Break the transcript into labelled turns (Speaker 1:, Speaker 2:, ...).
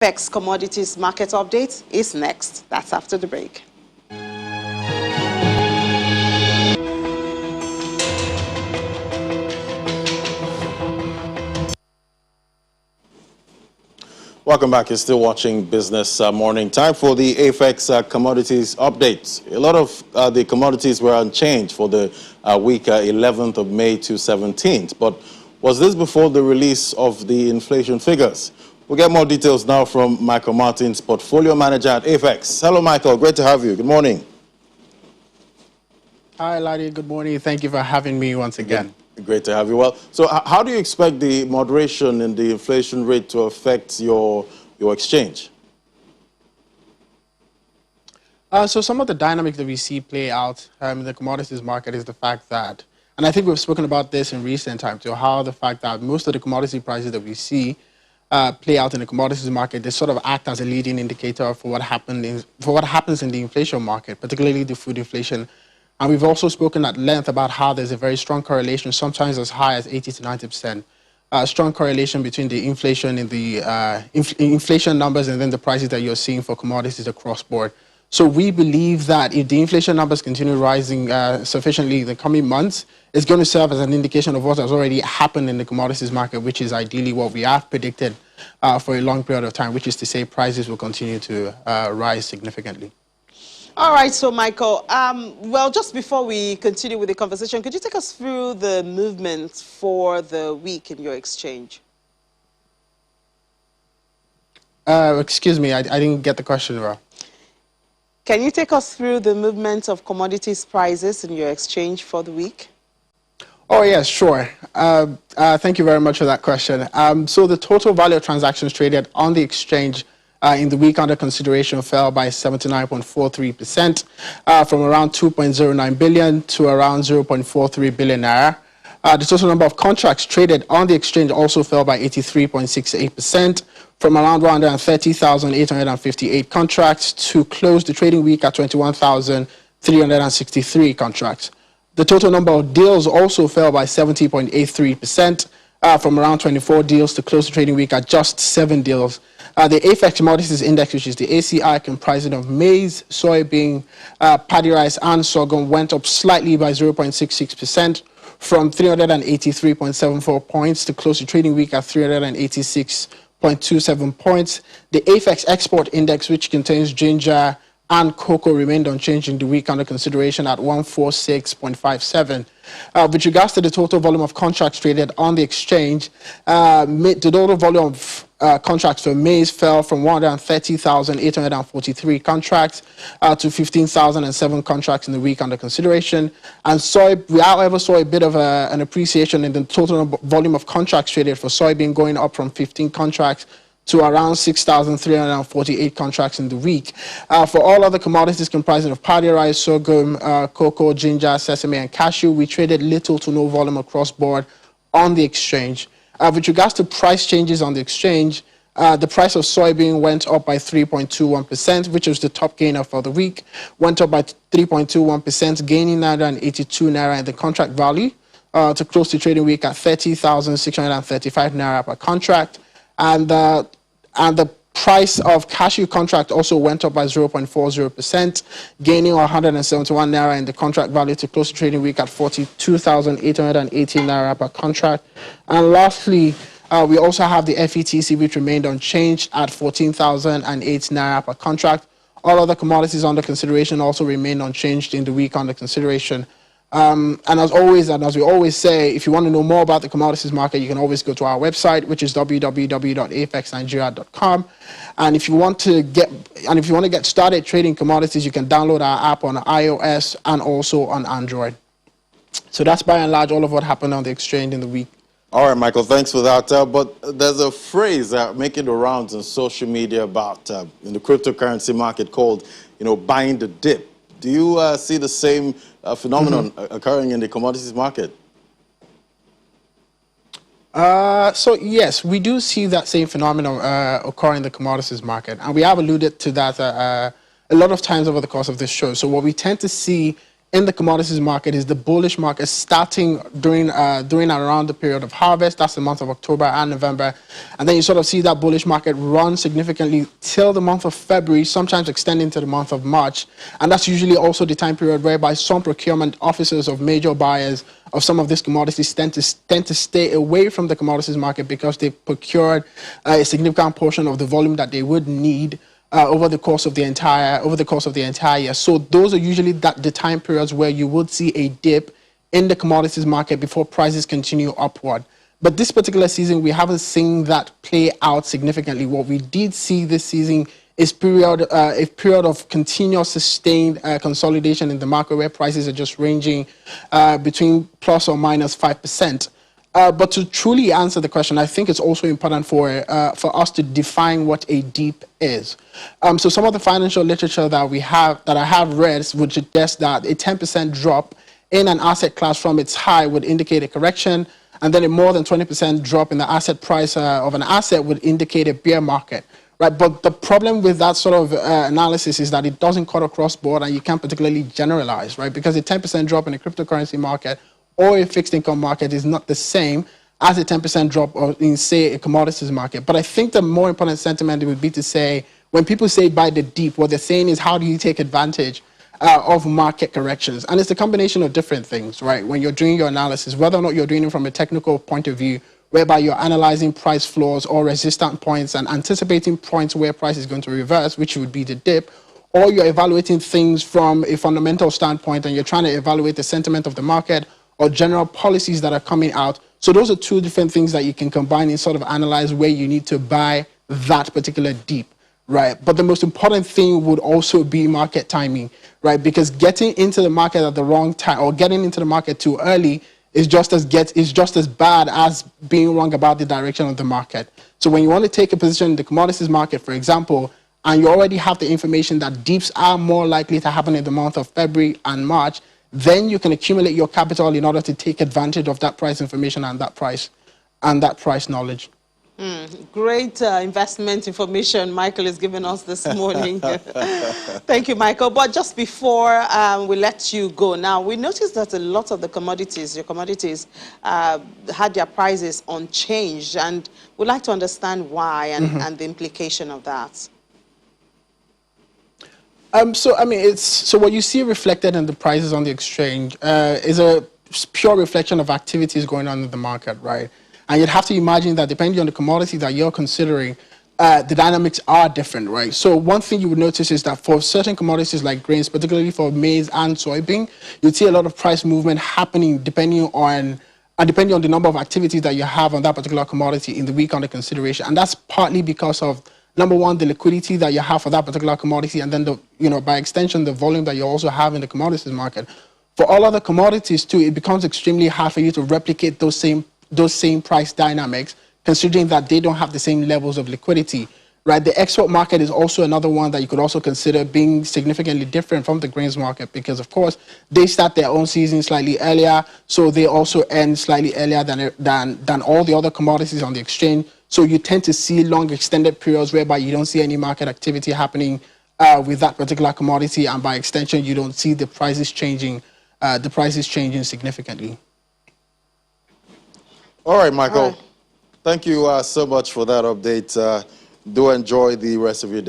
Speaker 1: AFEX Commodities Market Update is next. That's after the break.
Speaker 2: Welcome back. You're still watching Business Morning. Time for the AFEX Commodities Update. A lot of the commodities were unchanged for the week 11th of May to 17th. But was this before the release of the inflation figures? We'll get more details now from Michael Martins, Portfolio Manager at AFEX. Hello, Michael. Great to have you. Good morning.
Speaker 3: Hi, Ladi. Good morning. Thank you for having me once again.
Speaker 2: Great to have you. Well, so how do you expect the moderation in the inflation rate to affect your exchange?
Speaker 3: So some of the dynamics that we see play out in the commodities market is the fact that, and I think we've spoken about this in recent times, to how the fact that most of the commodity prices that we see play out in the commodities market, they sort of act as a leading indicator for what happens in the inflation market, particularly the food inflation. And we've also spoken at length about how there's a very strong correlation, sometimes as high as 80 to 90%, strong correlation between the inflation in the inflation numbers and then the prices that you're seeing for commodities across board. So we believe that if the inflation numbers continue rising sufficiently in the coming months, it's going to serve as an indication of what has already happened in the commodities market, which is ideally what we have predicted for a long period of time, which is to say prices will continue to rise significantly.
Speaker 1: All right, so Michael, well, just before we continue with the conversation, could you take us through the movement for the week in your exchange?
Speaker 3: Excuse me, I didn't get the question well.
Speaker 1: Can you take us through the movement of commodities prices in your exchange for the week?
Speaker 3: Oh, yes, sure. Thank you very much for that question. So the total value of transactions traded on the exchange in the week under consideration fell by 79.43%, from around 2.09 billion to around 0.43 billion naira. The total number of contracts traded on the exchange also fell by 83.68%, from around 130,858 contracts to close the trading week at 21,363 contracts. The total number of deals also fell by 70.83%, from around 24 deals to close the trading week at just 7 deals. The AFEX Commodities Index, which is the ACI comprising of maize, soybean, paddy rice, and sorghum, went up slightly by 0.66%, from 383.74 points to close the trading week at 386.27 points. The AFEX Export Index, which contains ginger and cocoa, remained unchanged in the week under consideration at 146.57. With regards to the total volume of contracts traded on the exchange, the total volume of contracts for maize fell from 130,843 contracts to 15,007 contracts in the week under consideration. And we, however, saw a bit of an appreciation in the total volume of contracts traded for soybean, going up from 15 contracts to around 6,348 contracts in the week. For all other commodities comprising of paddy rice, sorghum, cocoa, ginger, sesame, and cashew, we traded little to no volume across board on the exchange. With regards to price changes on the exchange, the price of soybean went up by 3.21%, which was the top gainer for the week, went up by 3.21%, gaining 982 naira in the contract value to close the trading week at 30,635 naira per contract. And the price of cashew contract also went up by 0.40%, gaining 171 naira in the contract value to close the trading week at 42,880 naira per contract. And lastly, we also have the FETC, which remained unchanged at 14,008 naira per contract. All other commodities under consideration also remained unchanged in the week under consideration. And as always, and as we always say, if you want to know more about the commodities market, you can always go to our website, which is www.afexnigeria.com. And if you want to get started trading commodities, you can download our app on iOS and also on Android. So that's by and large all of what happened on the exchange in the week.
Speaker 2: All right, Michael, thanks for that. But there's a phrase making the rounds on social media about in the cryptocurrency market called, buying the dip. Do you see the same phenomenon occurring in the commodities market?
Speaker 3: So yes, we do see that same phenomenon occur in the commodities market, and we have alluded to that a lot of times over the course of this show. So what we tend to see in the commodities market is the bullish market starting during around the period of harvest. That's the month of October and November. And then you sort of see that bullish market run significantly till the month of February, sometimes extending to the month of March. And that's usually also the time period whereby some procurement officers of major buyers of some of these commodities tend to stay away from the commodities market because they procured a significant portion of the volume that they would need over the course of the entire year. So those are usually the time periods where you would see a dip in the commodities market before prices continue upward. But this particular season, we haven't seen that play out significantly. What we did see this season is a period of continuous sustained consolidation in the market where prices are just ranging between plus or minus 5%. But to truly answer the question, I think it's also important for us to define what a dip is. So some of the financial literature that I have read would suggest that a 10% drop in an asset class from its high would indicate a correction, and then a more than 20% drop in the asset price of an asset would indicate a bear market. Right, but the problem with that sort of analysis is that it doesn't cut across board, and you can't particularly generalize, right? Because a 10% drop in a cryptocurrency market or a fixed income market is not the same as a 10% drop in, say, a commodities market. But I think the more important sentiment would be to say, when people say buy the dip, what they're saying is how do you take advantage of market corrections? And it's a combination of different things, right? When you're doing your analysis, whether or not you're doing it from a technical point of view, whereby you're analyzing price floors or resistant points and anticipating points where price is going to reverse, which would be the dip, or you're evaluating things from a fundamental standpoint and you're trying to evaluate the sentiment of the market or general policies that are coming out. So those are two different things that you can combine and sort of analyze where you need to buy that particular dip, right? But the most important thing would also be market timing, right? Because getting into the market at the wrong time or getting into the market too early is just as bad as being wrong about the direction of the market. So when you want to take a position in the commodities market, for example, and you already have the information that dips are more likely to happen in the month of February and March, then you can accumulate your capital in order to take advantage of that price information and that price knowledge.
Speaker 1: Great investment information Michael is giving us this morning. Thank you, Michael. But just before we let you go, now we noticed that a lot of the your commodities had their prices unchanged, and we'd like to understand why and the implication of that.
Speaker 3: So I mean, so what you see reflected in the prices on the exchange is a pure reflection of activities going on in the market, right? And you'd have to imagine that depending on the commodity that you're considering, the dynamics are different, right? So one thing you would notice is that for certain commodities like grains, particularly for maize and soybean, you'd see a lot of price movement happening depending on the number of activities that you have on that particular commodity in the week under consideration. And that's partly because of, number one, the liquidity that you have for that particular commodity, and then by extension, the volume that you also have in the commodities market. For all other commodities too, it becomes extremely hard for you to replicate those same price dynamics, considering that they don't have the same levels of liquidity, right? The export market is also another one that you could also consider being significantly different from the grains market because, of course, they start their own season slightly earlier, so they also end slightly earlier than all the other commodities on the exchange. So you tend to see long extended periods whereby you don't see any market activity happening with that particular commodity, and by extension, you don't see the prices changing significantly.
Speaker 2: All right, Michael. All right. Thank you so much for that update. Do enjoy the rest of your day.